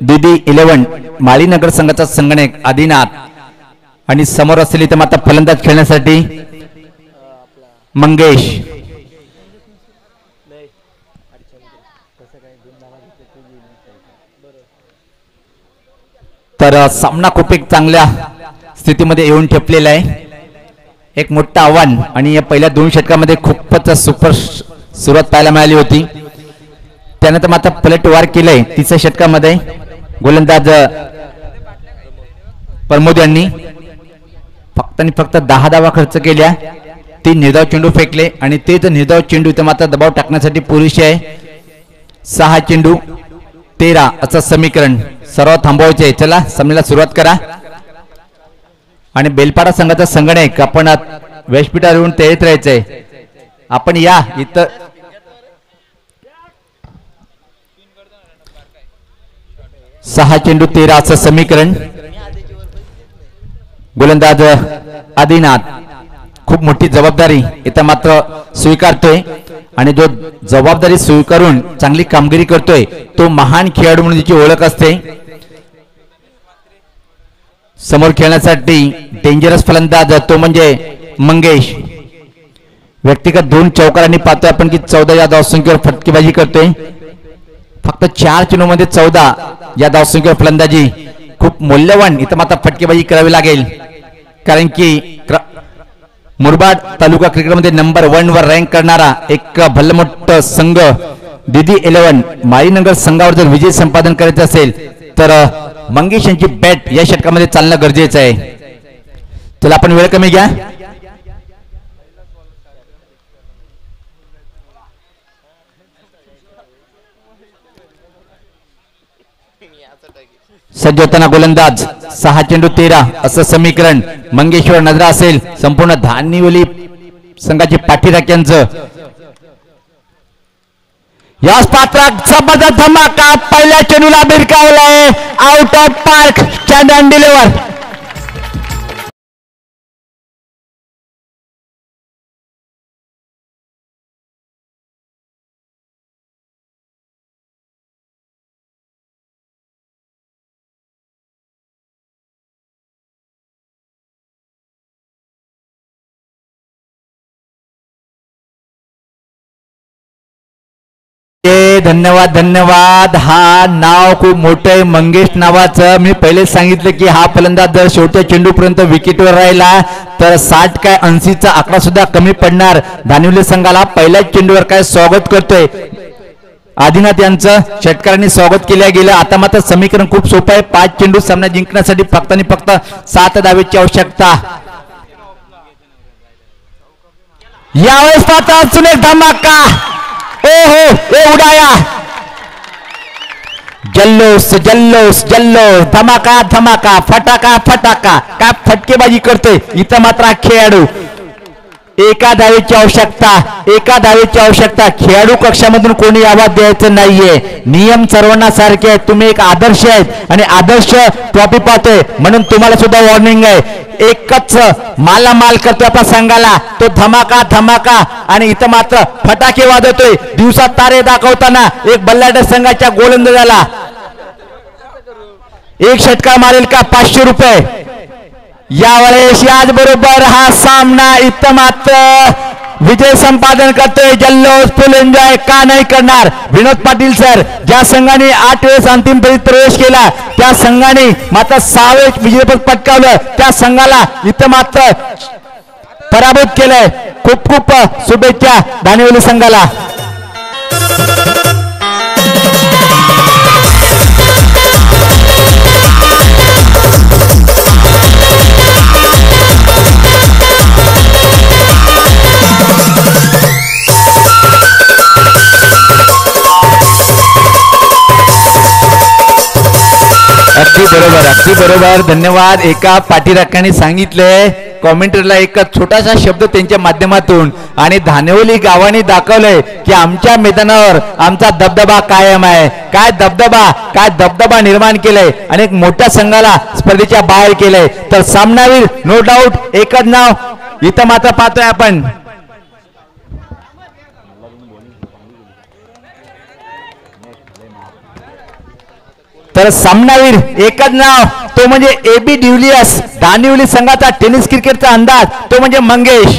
दीदी 11 माळीनगर संघाचा संगणक आदिनाथ आणि समोर असलेली इथं मात्र फलंदाज खेळण्यासाठी मंगेश. तर सामना खूप एक चांगल्या स्थितीमध्ये येऊन ठेपलेला आहे. एक मोठं आव्हान आणि या पहिल्या 2 षटकामध्ये खूपच सुपर सुरुवात पाहायला मिळाली होती. त्यानंतर मात्र पलटवार केलंय 3ऱ्या षटकामध्ये. गोलंदाज प्रमोद यांनी फक्त आणि फक्त 10 धावा खर्च केल्या. 3 निर्धाव चेंडू फेकले आणि तेच निर्धाव चेंडू इथं मात्र दबाव टाकण्यासाठी पुरेशी आहे. 6 चेंडू 13 असं समीकरण. सर्व थांबवायचे. चला सामन्याला सुरुवात करा. आणि बेलपाडा संघाचा संगणक आपण व्यासपीठावर येऊन तयारीत राहायचंय. आपण या इथं. सहा चेंडू 13 असं समीकरण. गोलंदाज आदिनाथ खूप मोठी जबाबदारी इथं मात्र स्वीकारतोय आणि जो जबाबदारी स्वीकारून चांगली कामगिरी करतोय तो महान खेळाडू म्हणून त्याची ओळख असते. समोर खेळण्यासाठी डेंजरस फलंदाज तो म्हणजे मंगेश. व्यक्तिगत 2 चौकारांनी पाहतोय आपण की 14 या धावसंख्येवर फटकेबाजी करतोय. फक्त 4 चेंडूमध्ये 14 या धावसंख्येवर फलंदाजी. खूप मौल्यवान इथं मात्र फटकेबाजी करावी लागेल कारण की मुरबाड तालुका क्रिकेटमध्ये नंबर 1 वर रँक करणारा एक भल्लमोठ संघ दीदी 11 माळीनगर संघावर जर विजय संपादन करायचं असेल तर मंगेश यांची बॅट या षटकामध्ये चालणं गरजेचं आहे. चला आपण वेळ कमी घ्या. सज्ज होताना गोलंदाज 6 चेंडू 13 असं समीकरण. मंगेश्वर नजरा असेल संपूर्ण धानिवली संघाची पाठीराख्यांचं. याच पात्रात जबरदस्त धमाका. पहिल्या चेंडूला भिरकावलाय. Out of park. Stand and deliver. धन्यवाद धन्यवाद. हा नाव खूप मोठं आहे मंगेश नावाचं. मी पहिले सांगितलं की हा फलंदाज जर शेवटच्या चेंडूपर्यंत विकेटवर राहिला तर 60 काय 80चा आकडा सुद्धा कमी पडणार. धानिवली संघाला पहिल्याच चेंडूवर काय स्वागत करतोय आदिनाथ यांचं. षटकारांनी स्वागत केलं गेलं. आता मात्र समीकरण खूप सोपं आहे. 5 चेंडू सामना जिंकण्यासाठी फक्त आणि फक्त 7 धावेची आवश्यकता. यावेळेस पात्र अजून एक धमाका. ओहो ए उडाया. जल्लोष जल्लोष जल्लोष. धमाका धमाका. फटाका फटाका. काय फटकेबाजी करतोय इथं मात्र खेळाडू. एका धावेची आवश्यकता खेळाडू कक्षामधून कोणी आवाज द्यायचं नाहीये. नियम सर्वांना सारखे आहेत. तुम्ही एक आदर्श आहेत आणि आदर्श ट्रॉफी पाहतोय म्हणून तुम्हाला सुद्धा वॉर्निंग आहे. एकच मालामाल करतोय आपल्या संघाला तो धमाका आणि इथं मात्र फटाके वाजवतोय. दिवसात तारे दाखवताना एक बल्लाढ्य संघाच्या गोलंदाजाला एक षटकार मारेल का 500 रुपये. यावेळेस याचबरोबर हा सामना इथं मात्र विजय संपादन करतोय. जल्लोष फुल एन्जॉय का नाही करणार. विनोद पाटील सर ज्या संघाने 8 वेळेस अंतिम फेरीत प्रवेश केला त्या संघाने मात्र 6 वेळेस विजेतेपद पटकावलं. त्या संघाला इथं मात्र पराभूत केलंय. खूप खूप शुभेच्छा धानिवली संघाला. अगदी बरोबर धन्यवाद. एका पाठीराखाने सांगितलंय कॉमेंटरला एक छोटासा शब्द त्यांच्या माध्यमातून आणि धानिवली गावाने दाखवलंय की आमच्या मैदानावर आमचा दबदबा कायम आहे. काय दबदबा निर्माण केलंय आणि एक मोठ्या संघाला स्पर्धेच्या बाहेर केलंय. तर सामनावीर नो डाऊट एकच नाव इथं मात्र पाहतोय आपण. तर सामनावीर एकच नाव तो म्हणजे AB डिव्हिलियर्स. धानिवली संघाचा टेनिस क्रिकेटचा अंदाज तो म्हणजे मंगेश.